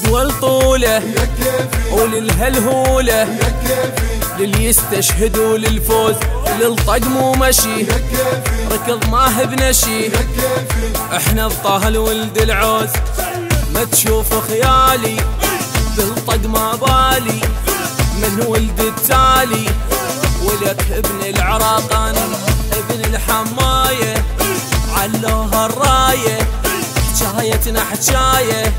دول طوله وللهلهوله للي يستشهدوا للفوز للطقم ومشي ركض ما هي بنشي احنا الطهل ولد العوز ما تشوف خيالي بالطق ما بالي من ولد التالي ولك ابن العراقان ابن الحمايه علوها الرايه حجايتنا حجايه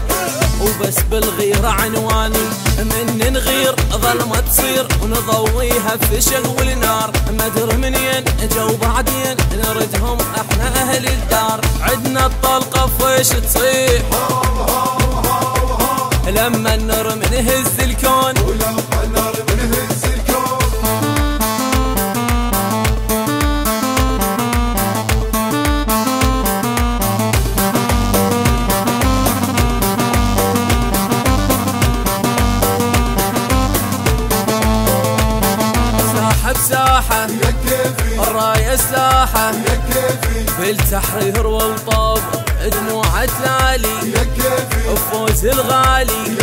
وبس بالغيرة عنواني من نغير ظلمة تصير ونضويها في شغل نار ما ادري منين جو بعدين نردهم احنا اهل الدار عدنا الطلقة فيش تصيح لما النار منهز الكون بساحة الراية سلاحة بالتحرير والطاب دموع تلالي فوز الغالي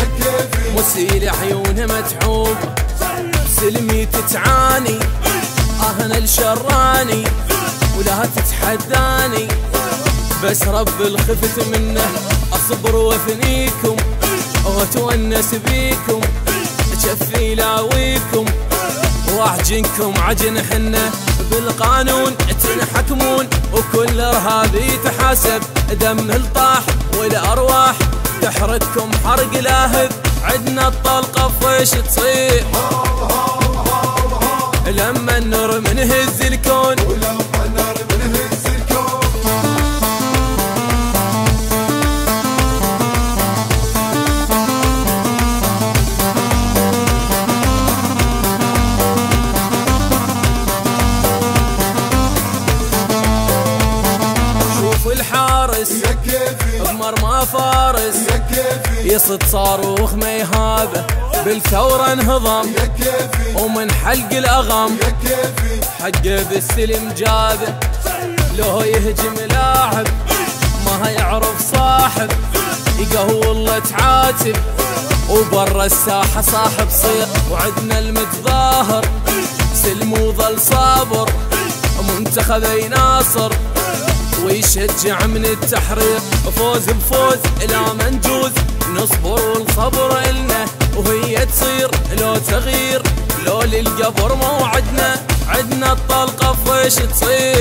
مسيل عيونه متعوب سلمي تتعاني اهنا الشراني ولا تتحداني بس رب الخفت منه اصبر وافنيكم واتونس بيكم جفي لاويكم واعجنكم عجن حنه بالقانون تنحكمون وكل ارهابي يتحاسب دمه الطاح والارواح تحرقكم حرق لاهب عدنا الطلقه فيش تصيح لما النور منهز الكون الحارس بمرمى فارس يصد صاروخ ما يهابه بالثورة انهضم ومن حلق الأغم حقه بالسلم جابه لو يهجم لاعب ما يعرف صاحب يقهو والله تعاتب وبرا الساحة صاحب صير وعدنا المتظاهر سلم وظل صابر منتخب يناصر ويشجع من التحرير فوز بفوز لا منجوز نصبر والصبر إلنا وهي تصير لو تغيير لو للقبر موعدنا عدنا الطلقة فيش تصير